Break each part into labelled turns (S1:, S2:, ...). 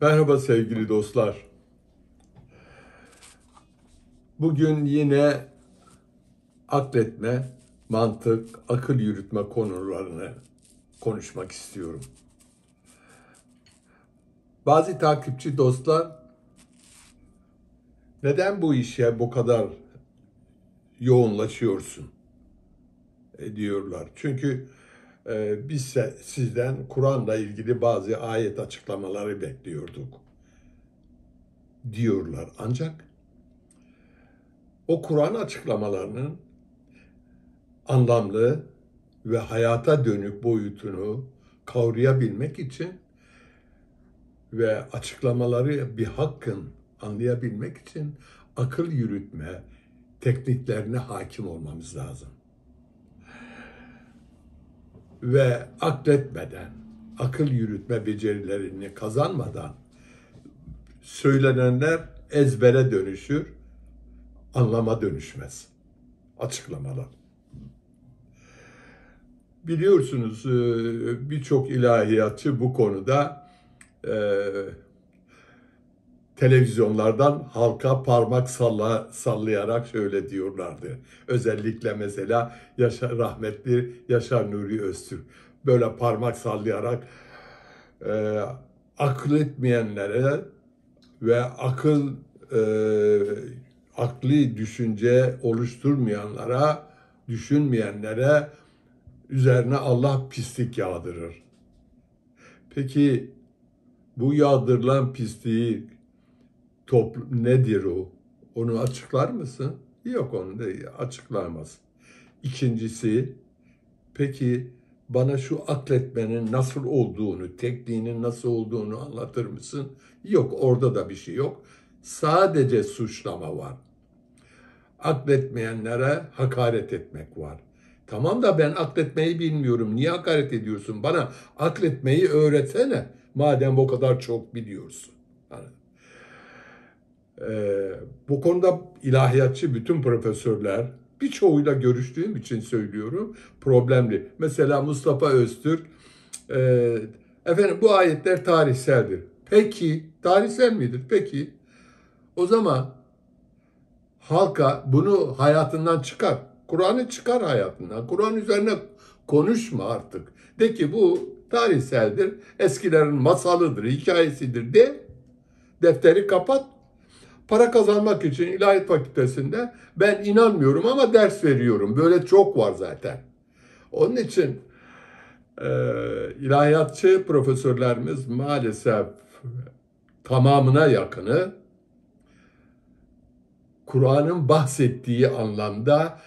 S1: Merhaba sevgili dostlar. Bugün yine akletme, mantık, akıl yürütme konularını konuşmak istiyorum. Bazı takipçi dostlar neden bu işe bu kadar yoğunlaşıyorsun diyorlar. Çünkü biz sizden Kur'an'la ilgili bazı ayet açıklamaları bekliyorduk diyorlar. Ancak o Kur'an açıklamalarının anlamlı ve hayata dönük boyutunu kavrayabilmek için ve açıklamaları bir hakkın anlayabilmek için akıl yürütme tekniklerine hakim olmamız lazım. Ve akletmeden, akıl yürütme becerilerini kazanmadan söylenenler ezbere dönüşür, anlama dönüşmez. Açıklamalar. Biliyorsunuz birçok ilahiyatçı bu konuda televizyonlardan halka parmak sallayarak şöyle diyorlardı. Özellikle mesela rahmetli Yaşar Nuri Öztürk böyle parmak sallayarak e, akıl etmeyenlere ve e, akli düşünce oluşturmayanlara, düşünmeyenlere üzerine Allah pislik yağdırır. Peki bu yağdırılan pisliği nedir o? Onu açıklar mısın? Yok, onu da açıklamaz. İkincisi, peki bana şu akletmenin nasıl olduğunu, tekniğinin nasıl olduğunu anlatır mısın? Yok, orada da bir şey yok. Sadece suçlama var. Akletmeyenlere hakaret etmek var. Tamam da ben akletmeyi bilmiyorum. Niye hakaret ediyorsun? Bana akletmeyi öğretsene. Madem o kadar çok biliyorsun. Hani, bu konuda ilahiyatçı bütün profesörler, birçoğuyla görüştüğüm için söylüyorum, problemli. Mesela Mustafa Öztürk, e, efendim bu ayetler tarihseldir. Peki, tarihsel midir? Peki, o zaman halka bunu hayatından çıkar. Kur'an'ı çıkar hayatından. Kur'an üzerine konuşma artık. De ki bu tarihseldir, eskilerin masalıdır, hikayesidir de, defteri kapat. Para kazanmak için İlahiyat Fakültesi'nde ben inanmıyorum ama ders veriyorum. Böyle çok var zaten. Onun için e, ilahiyatçı profesörlerimiz maalesef tamamına yakını Kur'an'ın bahsettiği anlamda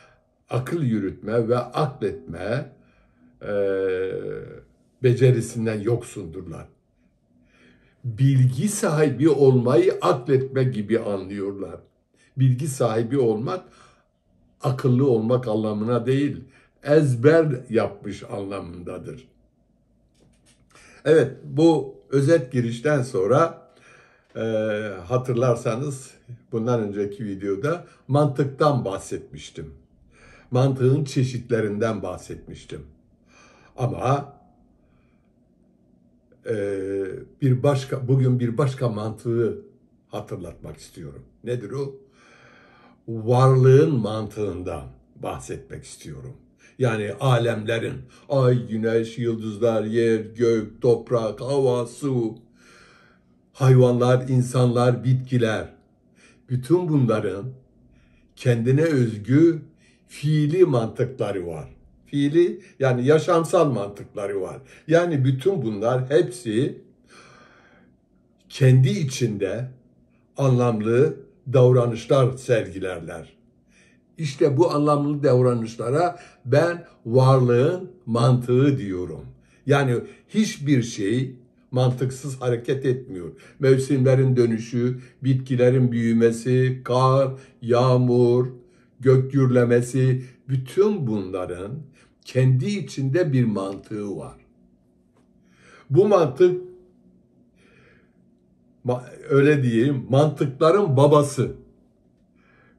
S1: akıl yürütme ve akletme e, becerisinden yoksundurlar. Bilgi sahibi olmayı akletme gibi anlıyorlar. Bilgi sahibi olmak akıllı olmak anlamına değil, ezber yapmış anlamındadır. Evet, bu özet girişten sonra e, hatırlarsanız bundan önceki videoda mantıktan bahsetmiştim. Mantığın çeşitlerinden bahsetmiştim. Ama bugün bir başka mantığı hatırlatmak istiyorum. Nedir o? Varlığın mantığından bahsetmek istiyorum. Yani alemlerin, ay, güneş, yıldızlar, yer, gök, toprak, hava, su, hayvanlar, insanlar, bitkiler. Bütün bunların kendine özgü fiili mantıkları var. Fiili yani yaşamsal mantıkları var. Yani bütün bunlar hepsi kendi içinde anlamlı davranışlar sergilerler. İşte bu anlamlı davranışlara ben varlığın mantığı diyorum. Yani hiçbir şey mantıksız hareket etmiyor. Mevsimlerin dönüşü, bitkilerin büyümesi, kar, yağmur, gök gürlemesi, bütün bunların kendi içinde bir mantığı var. Bu mantık, öyle diyeyim, mantıkların babası.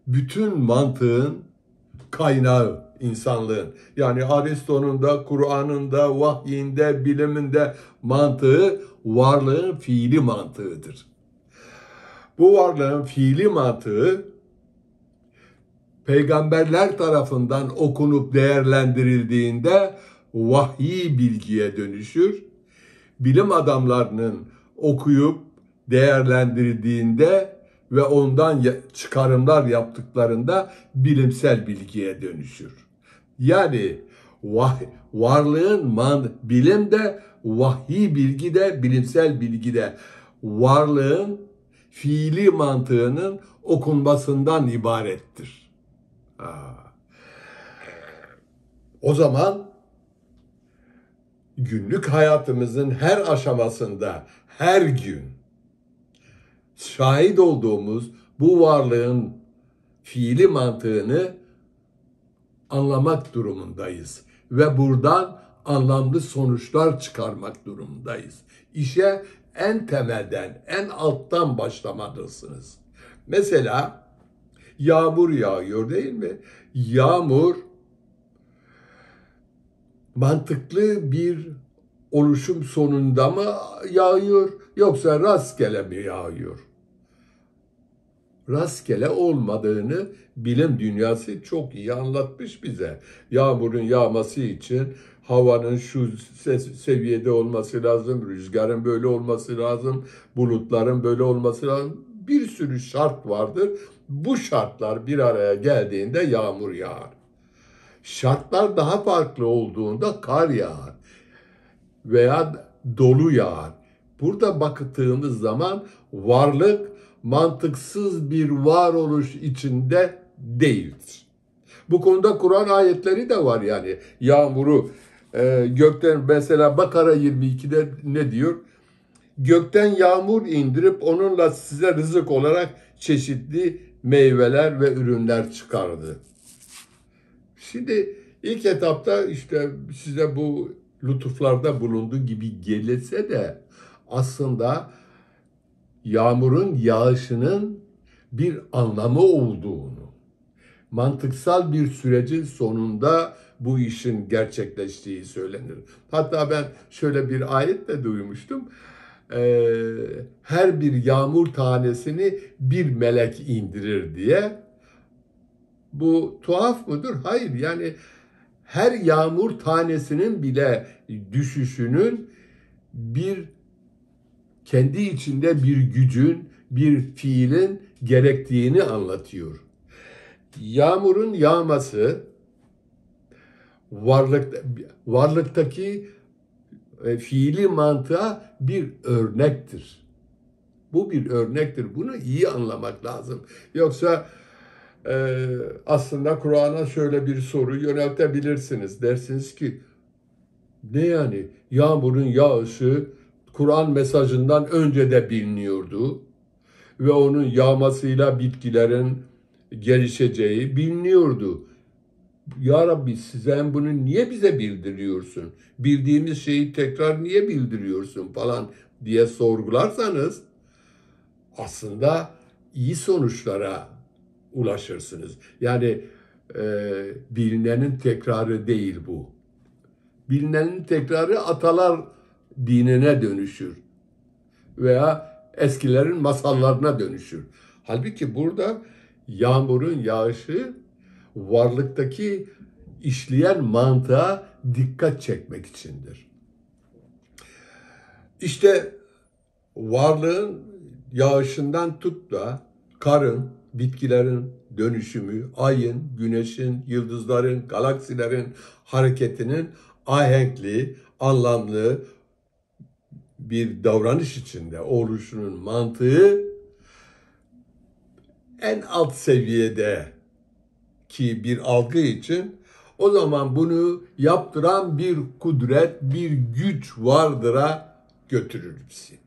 S1: Bütün mantığın kaynağı insanlığın. Yani Aristo'nun da, Kur'an'ın da, vahyinde, biliminde mantığı varlığın fiili mantığıdır. Bu varlığın fiili mantığı peygamberler tarafından okunup değerlendirildiğinde vahyi bilgiye dönüşür. Bilim adamlarının okuyup değerlendirdiğinde ve ondan çıkarımlar yaptıklarında bilimsel bilgiye dönüşür. Yani varlığın bilim de, vahyi bilgi de, bilimsel bilgi de varlığın fiili mantığının okunmasından ibarettir. O zaman günlük hayatımızın her aşamasında, her gün şahit olduğumuz bu varlığın fiili mantığını anlamak durumundayız. Ve buradan anlamlı sonuçlar çıkarmak durumundayız. İşe en temelden, en alttan başlamalısınız. Mesela yağmur yağıyor değil mi? Yağmur mantıklı bir oluşum sonunda mı yağıyor yoksa rastgele mi yağıyor? Rastgele olmadığını bilim dünyası çok iyi anlatmış bize. Yağmurun yağması için havanın şu seviyede olması lazım, rüzgarın böyle olması lazım, bulutların böyle olması lazım. Bir sürü şart vardır. Bu şartlar bir araya geldiğinde yağmur yağar. Şartlar daha farklı olduğunda kar yağar veya dolu yağar. Burada baktığımız zaman varlık mantıksız bir varoluş içinde değildir. Bu konuda Kur'an ayetleri de var yani. Yağmuru gökten mesela Bakara 22'de ne diyor? Gökten yağmur indirip onunla size rızık olarak çeşitli meyveler ve ürünler çıkardı. Şimdi ilk etapta işte size bu lütuflarda bulunduğu gibi gelirse de aslında yağmurun yağışının bir anlamı olduğunu, mantıksal bir sürecin sonunda bu işin gerçekleştiği söylenir. Hatta ben şöyle bir ayet de duymuştum. Her bir yağmur tanesini bir melek indirir diye. Bu tuhaf mıdır? Hayır. Yani her yağmur tanesinin bile düşüşünün bir kendi içinde bir gücün, bir fiilin gerektiğini anlatıyor. Yağmurun yağması varlıktaki fiili mantığa bir örnektir. Bu bir örnektir. Bunu iyi anlamak lazım. Yoksa aslında Kur'an'a şöyle bir soru yöneltebilirsiniz. Dersiniz ki ne yani yağmurun yağışı Kur'an mesajından önce de biliniyordu ve onun yağmasıyla bitkilerin gelişeceği biliniyordu. Ya Rabbi sen bunu niye bize bildiriyorsun? Bildiğimiz şeyi tekrar niye bildiriyorsun falan diye sorgularsanız aslında iyi sonuçlara ulaşırsınız. Yani bilinenin tekrarı değil bu. Bilinenin tekrarı atalar dinine dönüşür veya eskilerin masallarına dönüşür. Halbuki burada yağmurun yağışı varlıktaki işleyen mantığa dikkat çekmek içindir. İşte varlığın yağışından tut da karın, bitkilerin dönüşümü, ayın, güneşin, yıldızların, galaksilerin hareketinin ahenkli, anlamlı bir davranış içinde oluşunun mantığı en alt seviyede ki bir algı için o zaman bunu yaptıran bir kudret, bir güç vardır'a götürür bizi.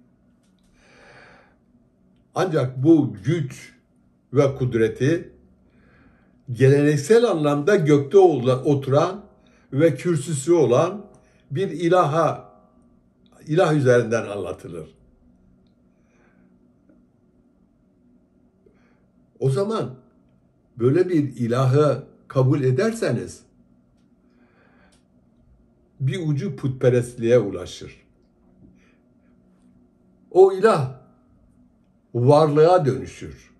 S1: Ancak bu güç ve kudreti geleneksel anlamda gökte oturan ve kürsüsü olan bir ilah üzerinden anlatılır. O zaman böyle bir ilaha kabul ederseniz bir ucu putperestliğe ulaşır. O ilah varlığa dönüşür.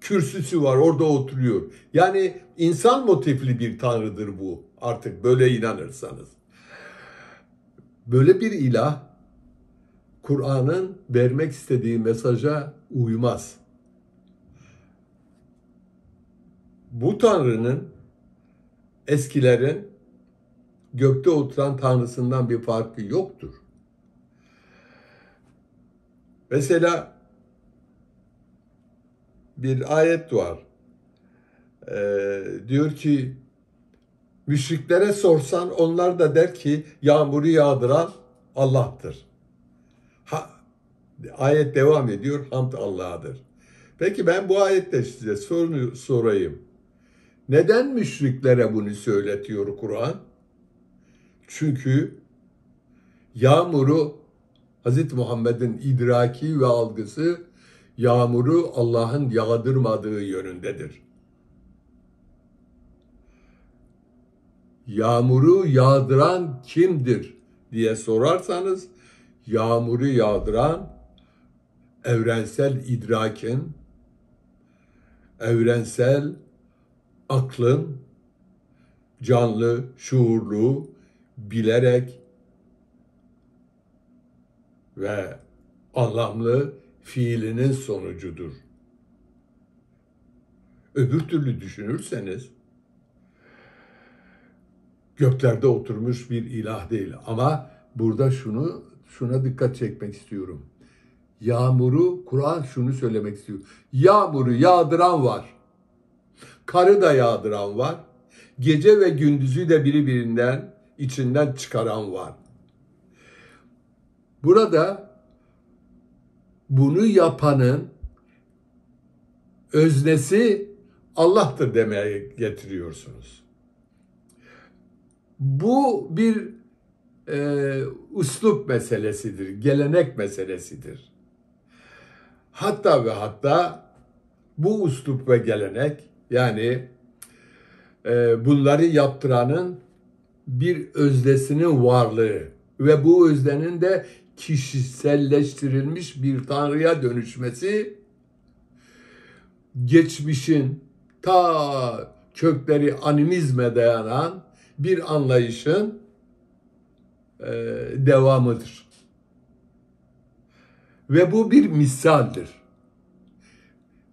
S1: Kürsüsü var, orada oturuyor. Yani insan motifli bir tanrıdır bu. Artık böyle inanırsanız. Böyle bir ilah Kur'an'ın vermek istediği mesaja uymaz. Bu tanrının eskilerin gökte oturan tanrısından bir farkı yoktur. Mesela bir ayet var. Diyor ki müşriklere sorsan onlar da der ki yağmuru yağdıran Allah'tır. Ayet devam ediyor. Hamd Allah'adır. Peki ben bu ayette size sorayım. Neden müşriklere bunu söyletiyor Kur'an? Çünkü yağmuru Hz. Muhammed'in idraki ve algısı yağmuru Allah'ın yağdırmadığı yönündedir. Yağmuru yağdıran kimdir diye sorarsanız yağmuru yağdıran evrensel idrakin, evrensel aklın, canlı, şuurlu, bilerek ve anlamlı fiilinin sonucudur. Öbür türlü düşünürseniz göklerde oturmuş bir ilah değil. Ama burada şuna dikkat çekmek istiyorum. Yağmuru, Kur'an şunu söylemek istiyor. Yağmuru yağdıran var. Karı da yağdıran var. Gece ve gündüzü de birbirinden içinden çıkaran var. Burada bunu yapanın öznesi Allah'tır demeye getiriyorsunuz. Bu bir üslup meselesidir, gelenek meselesidir. Hatta ve hatta bu üslup ve gelenek yani bunları yaptıranın bir öznesinin varlığı ve bu öznenin de kişiselleştirilmiş bir tanrıya dönüşmesi geçmişin ta kökleri animizme dayanan bir anlayışın devamıdır. Ve bu bir misaldir.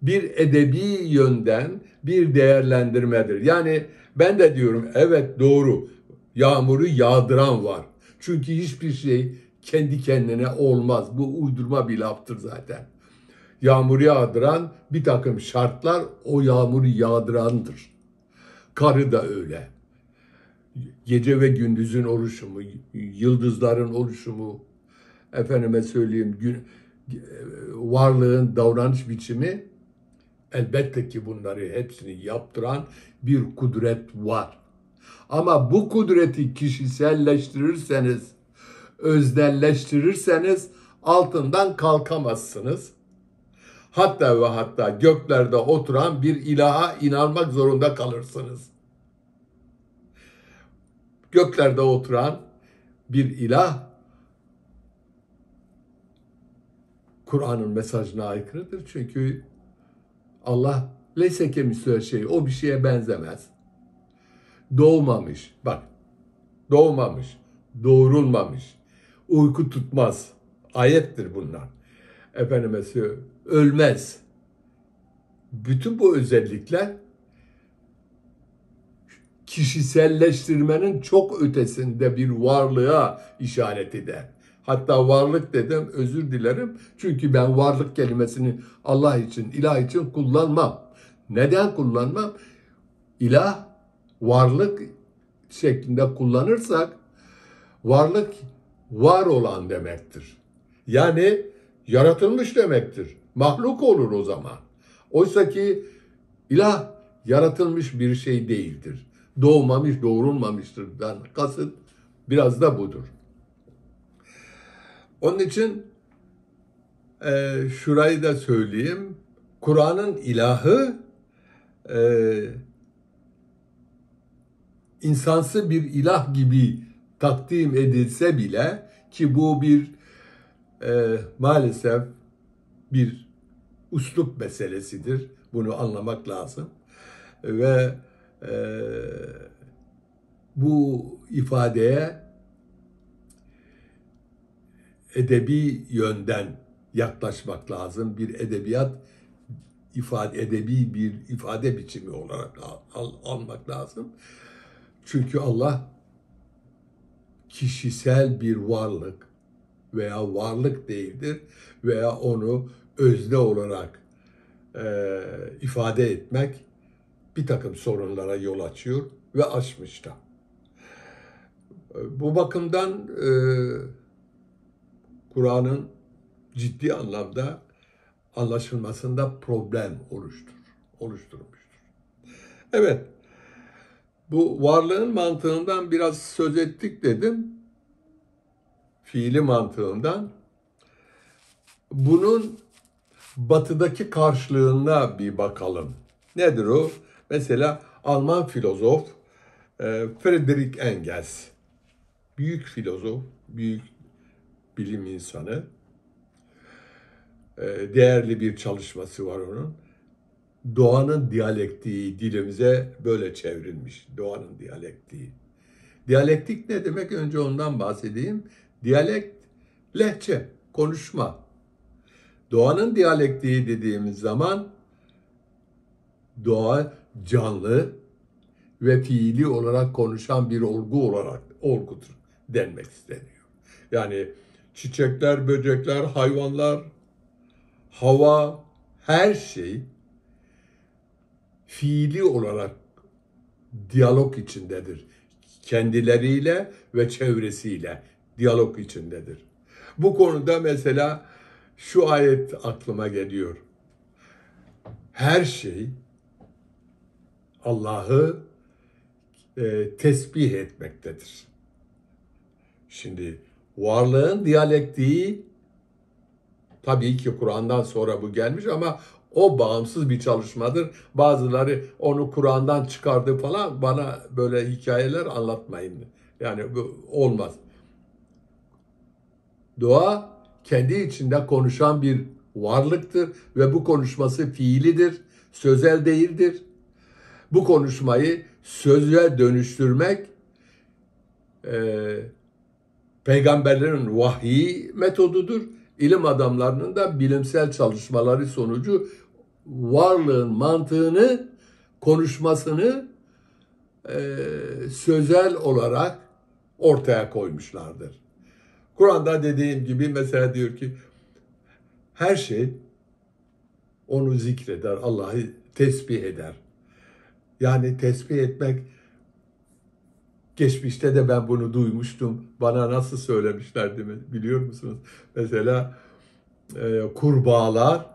S1: Bir edebi yönden bir değerlendirmedir. Yani ben de diyorum evet doğru yağmuru yağdıran var. Çünkü hiçbir şey kendi kendine olmaz. Bu uydurma bir laftır zaten. Yağmuru yağdıran bir takım şartlar o yağmuru yağdırandır. Karı da öyle. Gece ve gündüzün oluşumu, yıldızların oluşumu, efendime söyleyeyim varlığın davranış biçimi elbette ki bunları hepsini yaptıran bir kudret var. Ama bu kudreti kişiselleştirirseniz, öznelleştirirseniz altından kalkamazsınız. Hatta ve hatta göklerde oturan bir ilaha inanmak zorunda kalırsınız. Göklerde oturan bir ilah Kur'an'ın mesajına aykırıdır. Çünkü Allah leyse kemisli şey, o bir şeye benzemez. Doğmamış, bak doğmamış, doğrulmamış, uyku tutmaz. Ayettir bunlar. Efendime söyleyeyim, ölmez. Bütün bu özellikler kişiselleştirmenin çok ötesinde bir varlığa işaret eder. Hatta varlık dedim, özür dilerim. Çünkü ben varlık kelimesini Allah için, ilah için kullanmam. Neden kullanmam? İlah, varlık şeklinde kullanırsak, varlık var olan demektir. Yani yaratılmış demektir. Mahluk olur o zaman. Oysa ki ilah yaratılmış bir şey değildir. Doğmamış, doğrulmamıştır. Kasıt biraz da budur. Onun için şurayı da söyleyeyim. Kur'an'ın ilahı insansı bir ilah gibi takdim edilse bile, ki bu bir maalesef bir üslup meselesidir. Bunu anlamak lazım. Ve e, bu ifadeye edebi yönden yaklaşmak lazım. Bir edebi bir ifade biçimi olarak almak lazım. Çünkü Allah kişisel bir varlık veya varlık değildir veya onu özne olarak ifade etmek bir takım sorunlara yol açıyor ve açmış da. Bu bakımdan Kur'an'ın ciddi anlamda anlaşılmasında problem oluşturmuştur. Evet, bu varlığın mantığından biraz söz ettik dedim. Fiili mantığından. Bunun batıdaki karşılığına bir bakalım. Nedir o? Mesela Alman filozof Friedrich Engels. Büyük filozof, büyük bilim insanı. Değerli bir çalışması var onun. Doğanın diyalektiği dilimize böyle çevrilmiş. Doğanın diyalektiği. Diyalektik ne demek? Önce ondan bahsedeyim. Diyalekt, lehçe, konuşma. Doğanın diyalektiği dediğimiz zaman doğa canlı ve fiili olarak konuşan bir olgudur denmek isteniyor. Yani çiçekler, böcekler, hayvanlar, hava, her şey fiili olarak diyalog içindedir. Kendileriyle ve çevresiyle diyalog içindedir. Bu konuda mesela şu ayet aklıma geliyor. Her şey Allah'ı tesbih etmektedir. Şimdi varlığın diyalektiği tabii ki Kur'an'dan sonra bu gelmiş ama o bağımsız bir çalışmadır. Bazıları onu Kur'an'dan çıkardı falan, bana böyle hikayeler anlatmayın. Yani bu olmaz. Doğa kendi içinde konuşan bir varlıktır ve bu konuşması fiilidir, sözel değildir. Bu konuşmayı söze dönüştürmek peygamberlerin vahyi metodudur. İlim adamlarının da bilimsel çalışmaları sonucu varlığın mantığını, konuşmasını sözel olarak ortaya koymuşlardır. Kur'an'da dediğim gibi mesela diyor ki her şey onu zikreder, Allah'ı tesbih eder. Yani tesbih etmek, geçmişte de ben bunu duymuştum. Bana nasıl söylemişlerdi biliyor musunuz? Mesela kurbağalar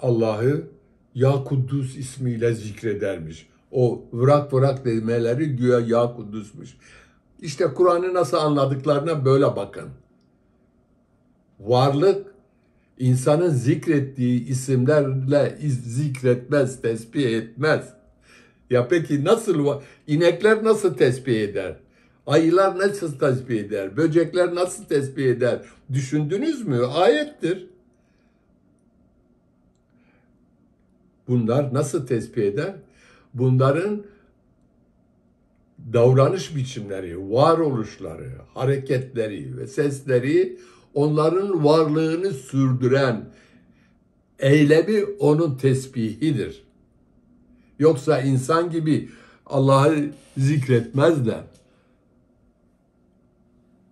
S1: Allah'ı Ya Kuddus ismiyle zikredermiş. O vırak vırak demeleri güya Ya Kuddus'muş. İşte Kur'an'ı nasıl anladıklarına böyle bakın. Varlık insanın zikrettiği isimlerle zikretmez, tesbih etmez. Ya peki nasıl, inekler nasıl tesbih eder? Ayılar nasıl tesbih eder? Böcekler nasıl tesbih eder? Düşündünüz mü? Ayettir. Bunlar nasıl tesbih eder? Bunların davranış biçimleri, varoluşları, hareketleri ve sesleri onların varlığını sürdüren eylemi onun tesbihidir. Yoksa insan gibi Allah'ı zikretmezler.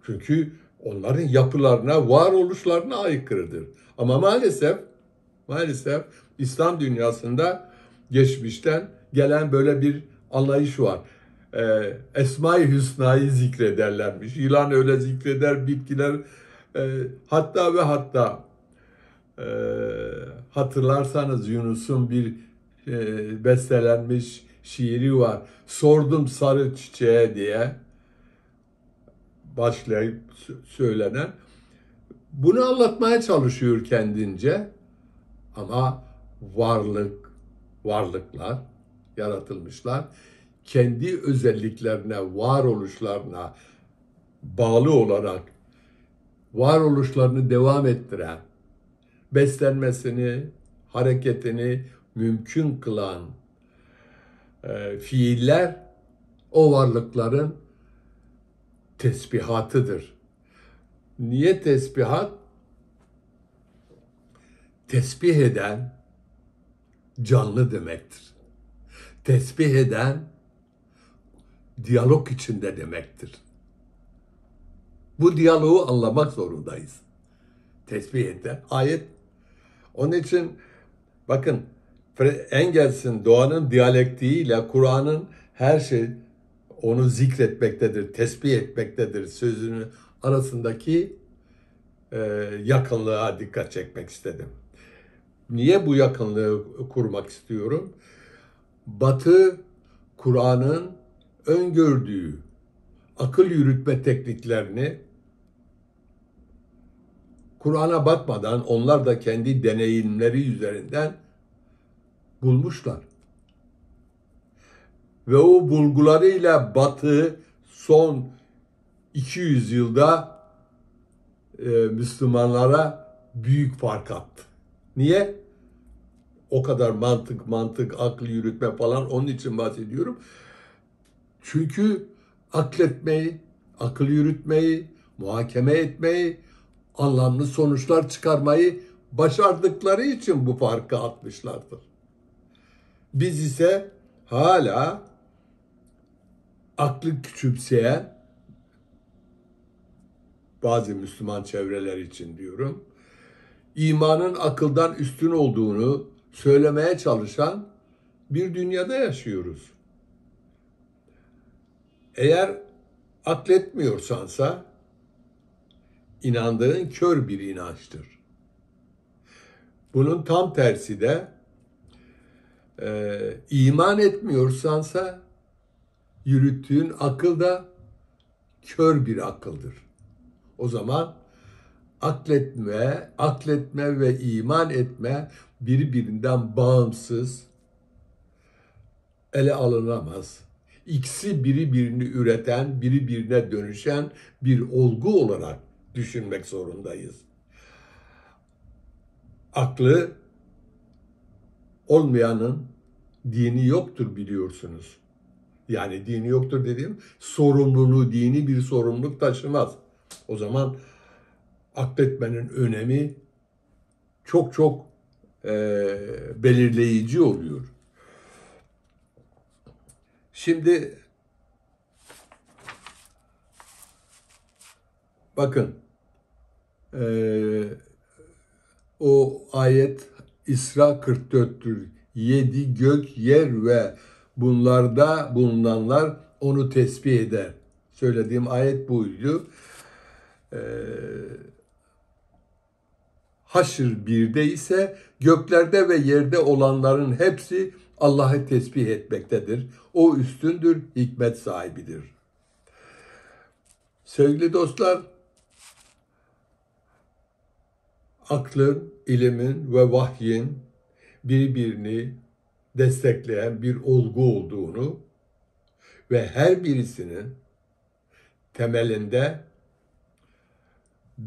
S1: Çünkü onların yapılarına, varoluşlarına aykırıdır. Ama maalesef İslam dünyasında geçmişten gelen böyle bir anlayış var. Esma-i Hüsna'yı zikrederlermiş. Yılan öyle zikreder, bitkiler hatta hatırlarsanız Yunus'un bir bestelenmiş şiiri var. Sordum sarı çiçeğe diye başlayıp söylenen. Bunu anlatmaya çalışıyor kendince ama varlıklar yaratılmışlar. kendi özelliklerine, varoluşlarına bağlı olarak varoluşlarını devam ettiren, beslenmesini, hareketini mümkün kılan fiiller o varlıkların tesbihatıdır. Niye tesbihat? Tesbih eden canlı demektir. Tesbih eden diyalog içinde demektir. Bu diyaloğu anlamak zorundayız. Tesbih eden ayet. Onun için bakın Engels'in doğanın diyalektiğiyle Kur'an'ın her şey onu zikretmektedir, tesbih etmektedir sözünü arasındaki yakınlığa dikkat çekmek istedim. Niye bu yakınlığı kurmak istiyorum? Batı, Kur'an'ın öngördüğü akıl yürütme tekniklerini Kur'an'a bakmadan onlar da kendi deneyimleri üzerinden bulmuşlar. Ve o bulgularıyla Batı son 200 yılda Müslümanlara büyük fark attı. Niye? O kadar mantık, akıl yürütme falan onun için bahsediyorum. Çünkü akletmeyi, akıl yürütmeyi, muhakeme etmeyi, anlamlı sonuçlar çıkarmayı başardıkları için bu farkı atmışlardır. Biz ise hala aklı küçümseyen bazı Müslüman çevreler için diyorum, imanın akıldan üstün olduğunu söylemeye çalışan bir dünyada yaşıyoruz. Eğer akletmiyorsansa inandığın kör bir inançtır. Bunun tam tersi de iman etmiyorsansa yürüttüğün akıl da kör bir akıldır. O zaman akletme ve iman etme birbirinden bağımsız, ele alınamaz. İkisi birini üreten, birbirine dönüşen bir olgu olarak düşünmek zorundayız. Aklı olmayanın dini yoktur biliyorsunuz. Yani dini yoktur dediğim sorumluluğu, dini bir sorumluluk taşımaz. O zaman akletmenin önemi çok belirleyici oluyor. Şimdi bakın o ayet İsra 44'tür. 7 gök, yer ve bunlarda bulunanlar onu tesbih eder. Söylediğim ayet buydu. Haşr 1'de ise göklerde ve yerde olanların hepsi Allah'ı tesbih etmektedir. O üstündür, hikmet sahibidir. Sevgili dostlar, aklın, ilimin ve vahyin birbirini destekleyen bir olgu olduğunu ve her birisinin temelinde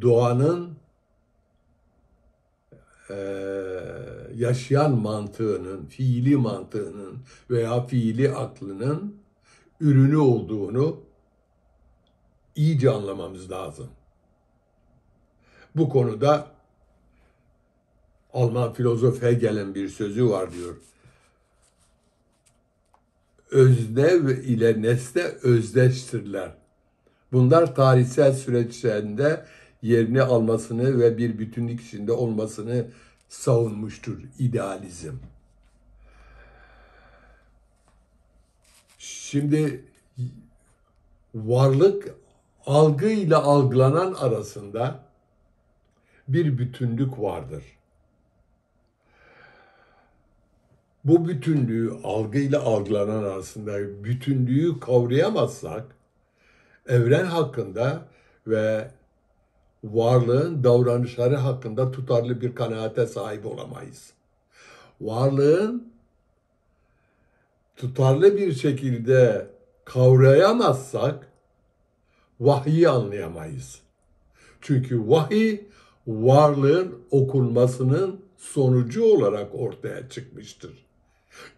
S1: doğanın yaşayan mantığının, fiili mantığının veya fiili aklının ürünü olduğunu iyice anlamamız lazım. Bu konuda Alman filozof Hegel'in bir sözü var diyor. Özne ile nesne özdeştirler. Bunlar tarihsel süreçlerinde yerini almasını ve bir bütünlük içinde olmasını savunmuştur idealizm. Şimdi varlık algıyla algılanan arasında bir bütünlük vardır. Bu bütünlüğü, algıyla algılanan arasında bütünlüğü kavrayamazsak, evren hakkında ve varlığın davranışları hakkında tutarlı bir kanaate sahip olamayız. Varlığın tutarlı bir şekilde kavrayamazsak vahyi anlayamayız. Çünkü vahiy varlığın okunmasının sonucu olarak ortaya çıkmıştır.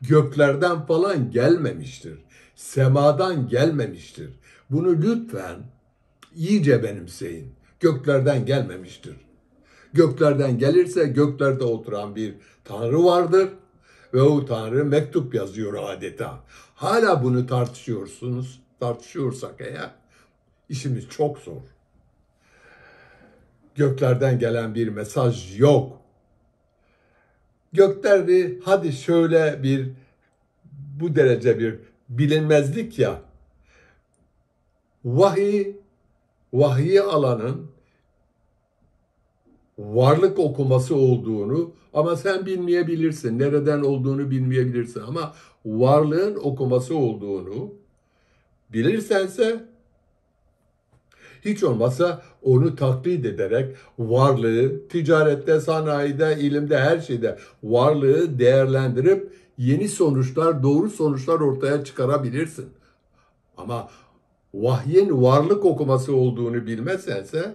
S1: Göklerden falan gelmemiştir. Semadan gelmemiştir. Bunu lütfen iyice benimseyin. Göklerden gelmemiştir. Göklerden gelirse göklerde oturan bir Tanrı vardır ve o Tanrı mektup yazıyor adeta. Hala bunu tartışıyorsunuz. Tartışıyorsak eğer işimiz çok zor. Göklerden gelen bir mesaj yok. Göklerde hadi şöyle bir bu derece bir bilinmezlik ya. Vahiy alanın varlık okuması olduğunu ama sen bilmeyebilirsin. Nereden olduğunu bilmeyebilirsin ama varlığın okuması olduğunu bilirsense hiç olmazsa onu taklit ederek varlığı ticarette, sanayide, ilimde, her şeyde varlığı değerlendirip yeni sonuçlar, doğru sonuçlar ortaya çıkarabilirsin. Ama vahyin varlık okuması olduğunu bilmezsense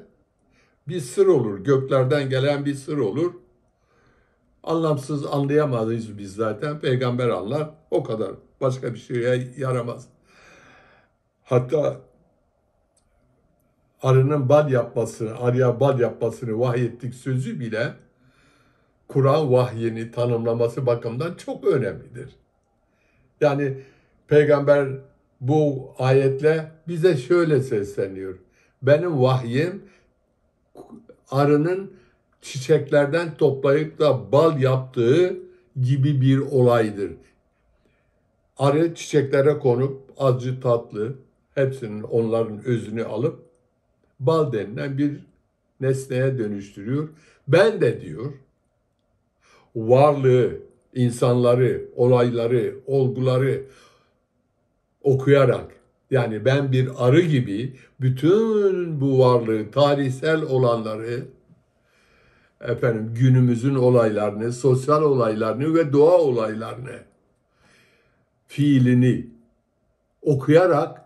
S1: bir sır olur. Göklerden gelen bir sır olur. Anlamsız anlayamayız biz zaten. Peygamber anlar. O kadar. Başka bir şeye yaramaz. Hatta arının bal yapmasını, arıya bal yapmasını vahyettik sözü bile Kur'an vahyini tanımlaması bakımından çok önemlidir. Yani peygamber bu ayetle bize şöyle sesleniyor. Benim vahyim arının çiçeklerden toplayıp da bal yaptığı gibi bir olaydır. Arı çiçeklere konup acı tatlı hepsinin onların özünü alıp bal denilen bir nesneye dönüştürüyor. Ben de diyor varlığı, insanları, olayları, olguları okuyarak yani ben bir arı gibi bütün bu varlığı, tarihsel olanları günümüzün olaylarını, sosyal olaylarını ve doğa olaylarını, fiilini okuyarak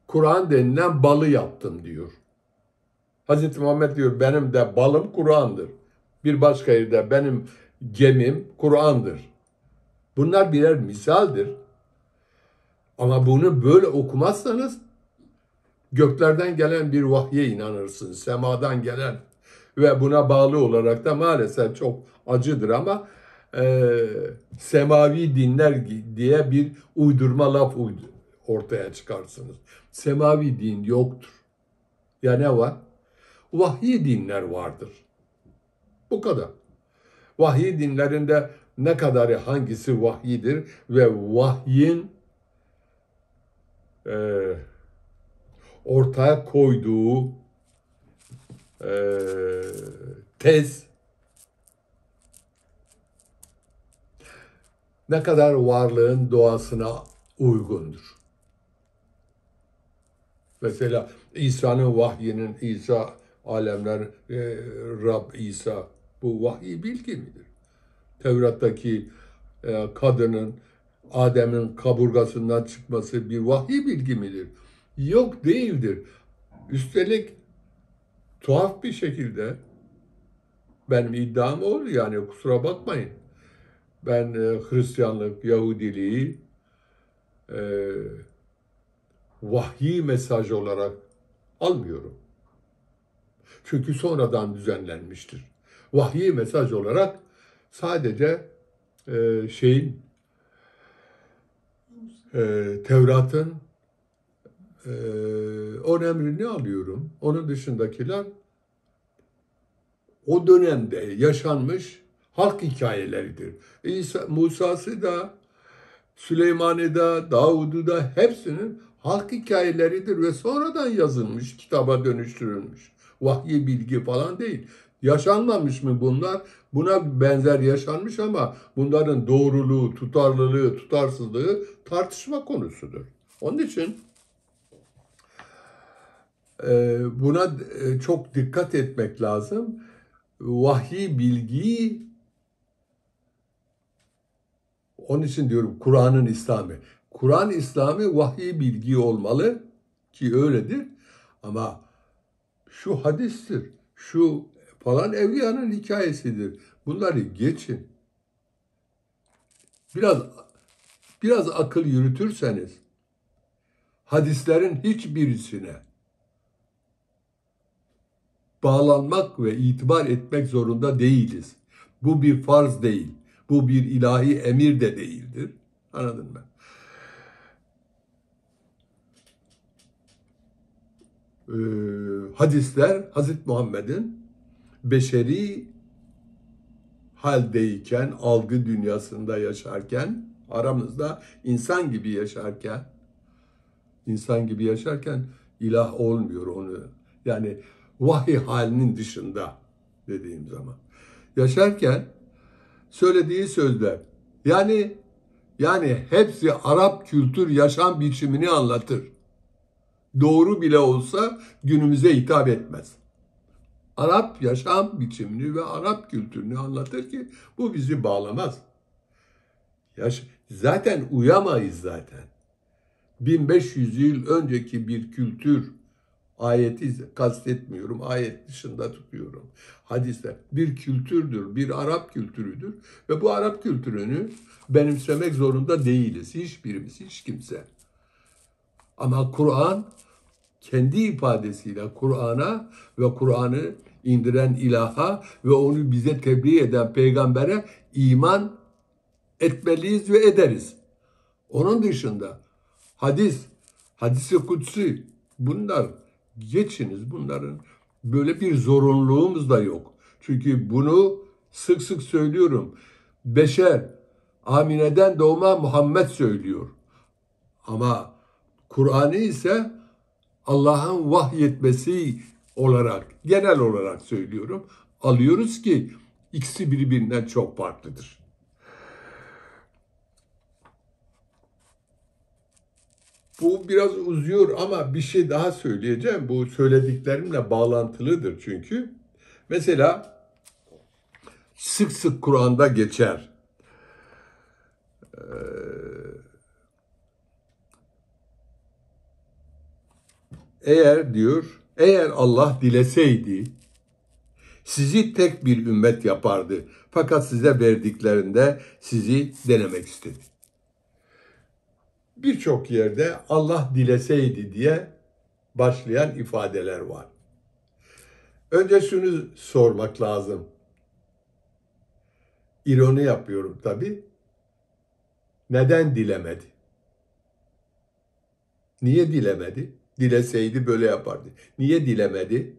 S1: Kur'an denilen balı yaptım diyor. Hazreti Muhammed diyor benim de balım Kur'an'dır. Bir başka yerde benim gemim Kur'an'dır. Bunlar birer misaldir. Ama bunu böyle okumazsanız göklerden gelen bir vahye inanırsınız. Semadan gelen ve buna bağlı olarak da maalesef çok acıdır ama semavi dinler diye bir uydurma laf ortaya çıkarsınız. Semavi din yoktur. Ya ne var? Vahiy dinler vardır. Bu kadar. Vahiy dinlerinde ne kadarı hangisi vahiydir ve vahyin ortaya koyduğu tez ne kadar varlığın doğasına uygundur. Mesela İsa'nın vahyinin İsa alemler Rab İsa bu vahiy bilgi midir? Tevrat'taki kadının Adem'in kaburgasından çıkması bir vahiy bilgi midir? Yok değildir. Üstelik tuhaf bir şekilde benim iddiam o yani kusura bakmayın. Ben Hristiyanlık, Yahudiliği vahiy mesaj olarak almıyorum. Çünkü sonradan düzenlenmiştir. Vahiy mesaj olarak sadece Tevrat'ın on emrini alıyorum. Onun dışındakiler o dönemde yaşanmış halk hikayeleridir. Musa'sı da, Süleyman'ı da, Davud'u da hepsinin halk hikayeleridir ve sonradan yazılmış, kitaba dönüştürülmüş. Vahiy bilgi falan değil. Yaşanmamış mı bunlar? Buna benzer yaşanmış ama bunların doğruluğu, tutarlılığı, tutarsızlığı tartışma konusudur. Onun için buna çok dikkat etmek lazım. Vahiy bilgiyi Onun için diyorum Kur'an'ın İslam'ı. Kur'an İslam'ı vahiy bilgi olmalı ki öyledir. Ama şu hadistir, şu falan evliyanın hikayesidir. Bunları geçin. Biraz biraz akıl yürütürseniz hadislerin hiçbirisine bağlanmak ve itibar etmek zorunda değiliz. Bu bir farz değil. Bu bir ilahi emir de değildir. Anladın mı? Hadisler Hazreti Muhammed'in beşeri haldeyken, algı dünyasında yaşarken, aramızda insan gibi yaşarken ilah olmuyor onu. Yani vahiy halinin dışında dediğim zaman. Yaşarken söylediği sözler yani hepsi Arap kültür yaşam biçimini anlatır. Doğru bile olsa günümüze hitap etmez. Arap yaşam biçimini ve Arap kültürünü anlatır ki bu bizi bağlamaz. Zaten uyamayız zaten. 1500 yıl önceki bir kültür, ayeti kastetmiyorum, ayet dışında tutuyorum. Hadisler bir kültürdür, bir Arap kültürüdür ve bu Arap kültürünü benimsemek zorunda değiliz. Hiçbirimiz, hiç kimse. Ama Kur'an kendi ifadesiyle Kur'an'a ve Kur'an'ı indiren ilaha ve onu bize tebliğ eden peygambere iman etmeliyiz ve ederiz. Onun dışında hadis-i kutsi bunlar geçiniz. Bunların böyle bir zorunluluğumuz da yok. Çünkü bunu sık sık söylüyorum. Beşer, Amine'den doğma Muhammed söylüyor. Ama Kur'an'ı ise Allah'ın vahyetmesi olarak, genel olarak söylüyorum, alıyoruz ki ikisi birbirinden çok farklıdır. Bu biraz uzuyor ama bir şey daha söyleyeceğim. Bu söylediklerimle bağlantılıdır çünkü. Mesela sık sık Kur'an'da geçer. Eğer Allah dileseydi sizi tek bir ümmet yapardı. Fakat size verdiklerinde sizi denemek istedi. Birçok yerde Allah dileseydi diye başlayan ifadeler var. Önce şunu sormak lazım. İroni yapıyorum tabii. Neden dilemedi? Niye dilemedi? Dileseydi böyle yapardı. Niye dilemedi?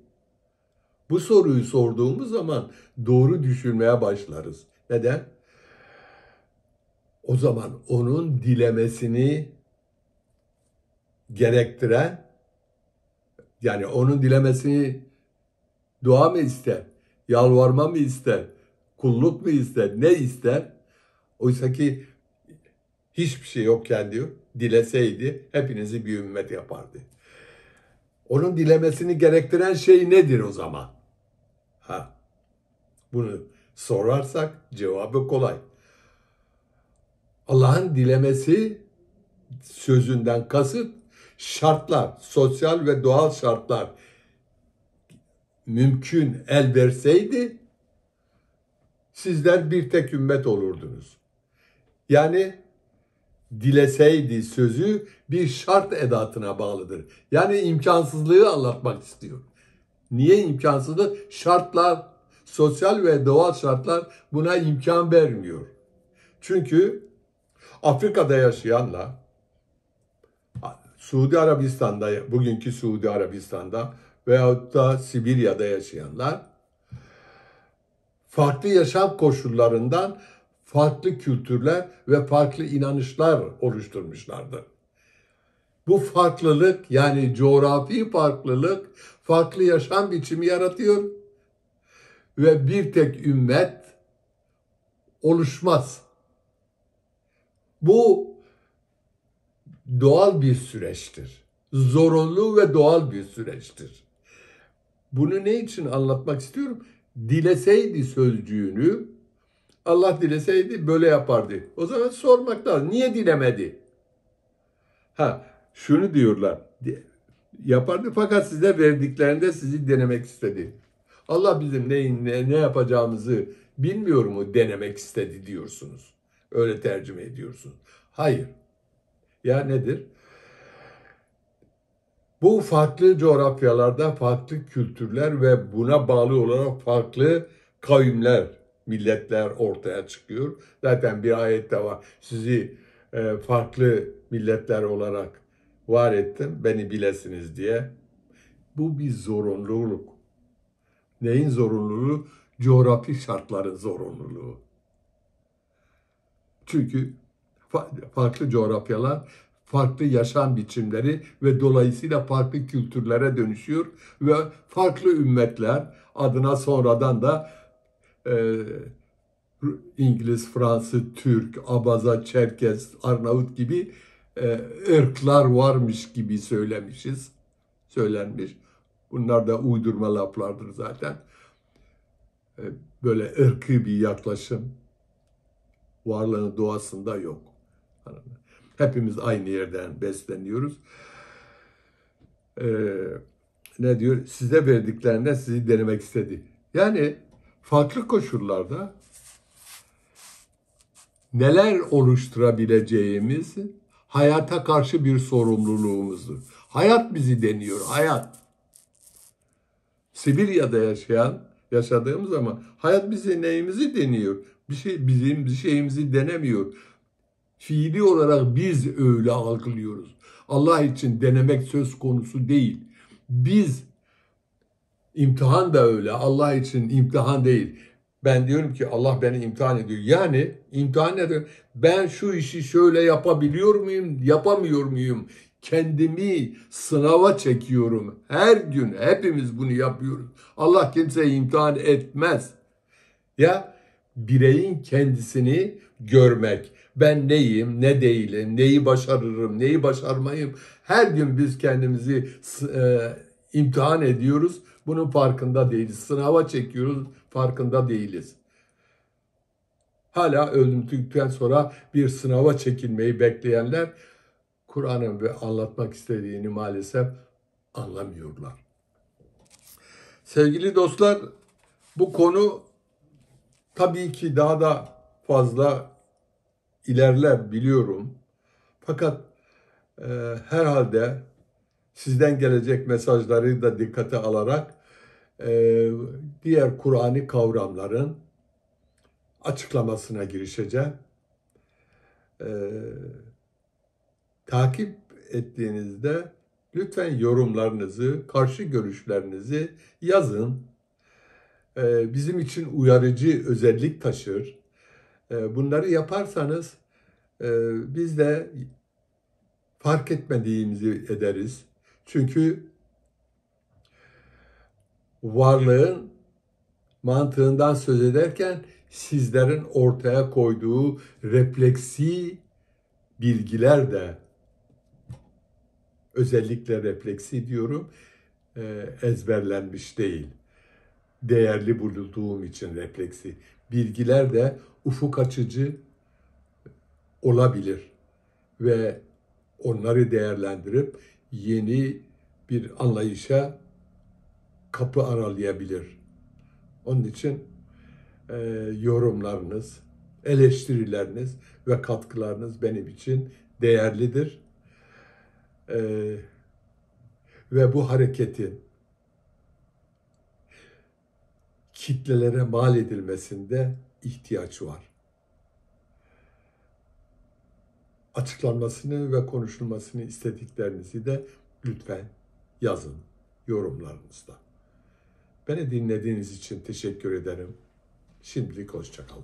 S1: Bu soruyu sorduğumuz zaman doğru düşünmeye başlarız. Neden? O zaman onun dilemesini gerektiren, yani onun dilemesini dua mı ister, yalvarma mı ister, kulluk mu ister, ne ister? Oysa ki hiçbir şey yokken diyor, dileseydi hepinizi bir ümmet yapardı. Onun dilemesini gerektiren şey nedir o zaman? Bunu sorarsak cevabı kolay. Allah'ın dilemesi sözünden kasıt şartlar, sosyal ve doğal şartlar mümkün el verseydi sizler bir tek ümmet olurdunuz. Yani dileseydi sözü bir şart edatına bağlıdır. Yani imkansızlığı anlatmak istiyor. Niye imkansızlık? Şartlar, sosyal ve doğal şartlar buna imkan vermiyor. Çünkü Afrika'da yaşayanla Suudi Arabistan'da, bugünkü Suudi Arabistan'da veyahut da Sibirya'da yaşayanlar farklı yaşam koşullarından farklı kültürler ve farklı inanışlar oluşturmuşlardır. Bu farklılık, yani coğrafi farklılık farklı yaşam biçimi yaratıyor ve bir tek ümmet oluşmaz. Bu doğal bir süreçtir. Zorunlu ve doğal bir süreçtir. Bunu ne için anlatmak istiyorum? Dileseydi sözcüğünü Allah dileseydi böyle yapardı. O zaman sormak lazım. Niye dilemedi? Ha, şunu diyorlar. Yapardı fakat size verdiklerinde sizi denemek istedi. Allah bizim ne yapacağımızı bilmiyor mu denemek istedi diyorsunuz. Öyle tercüme ediyorsunuz. Hayır. Ya nedir? Bu farklı coğrafyalarda farklı kültürler ve buna bağlı olarak farklı kavimler, milletler ortaya çıkıyor. Zaten bir ayette var. Sizi farklı milletler olarak var ettim, beni bilesiniz diye. Bu bir zorunluluk. Neyin zorunluluğu? Coğrafi şartların zorunluluğu. Çünkü farklı coğrafyalar, farklı yaşam biçimleri ve dolayısıyla farklı kültürlere dönüşüyor ve farklı ümmetler adına sonradan da e, İngiliz, Fransız, Türk, Abaza, Çerkes, Arnavut gibi ırklar varmış gibi söylenmiş. Bunlar da uydurma laflardır zaten. Böyle ırkı bir yaklaşım varlığın doğasında yok. Hepimiz aynı yerden besleniyoruz. Ne diyor? Size verdiklerinde sizi denemek istedi. Yani farklı koşullarda neler oluşturabileceğimiz hayata karşı bir sorumluluğumuzdur. Hayat bizi deniyor, hayat. Sibirya'da yaşadığımız zaman hayat bizi neyimizi deniyor? Bizim bir şeyimizi denemiyor. Fiili olarak biz öyle algılıyoruz. Allah için denemek söz konusu değil. Biz imtihan da öyle. Allah için imtihan değil. Ben diyorum ki Allah beni imtihan ediyor. Yani imtihan nedir? Ben şu işi şöyle yapabiliyor muyum, yapamıyor muyum? Kendimi sınava çekiyorum. Her gün hepimiz bunu yapıyoruz. Allah kimseyi imtihan etmez. Ya bireyin kendisini görmek. Ben neyim, ne değilim, neyi başarırım, neyi başarmayım. Her gün biz kendimizi imtihan ediyoruz. Bunun farkında değiliz. Sınava çekiyoruz, farkında değiliz. Hala öldükten sonra bir sınava çekilmeyi bekleyenler Kur'an'ın ve anlatmak istediğini maalesef anlamıyorlar. Sevgili dostlar, bu konu tabii ki daha da fazla ilerler biliyorum. Fakat herhalde sizden gelecek mesajları da dikkate alarak diğer Kur'an'ı kavramların açıklamasına girişeceğim. Takip ettiğinizde lütfen yorumlarınızı, karşı görüşlerinizi yazın. Bizim için uyarıcı özellik taşır. Bunları yaparsanız biz de fark etmediğimizi ederiz. Çünkü varlığın mantığından söz ederken sizlerin ortaya koyduğu refleksi bilgiler de, özellikle refleksi diyorum, ezberlenmiş değil. Değerli bulduğum için refleksi bilgiler de ufuk açıcı olabilir ve onları değerlendirip yeni bir anlayışa kapı aralayabilir. Onun için yorumlarınız, eleştirileriniz ve katkılarınız benim için değerlidir. Ve bu hareketin kitlelere mal edilmesinde ihtiyaç var. Açıklanmasını ve konuşulmasını istediklerinizi de lütfen yazın yorumlarınızda. Beni dinlediğiniz için teşekkür ederim. Şimdilik hoşça kalın.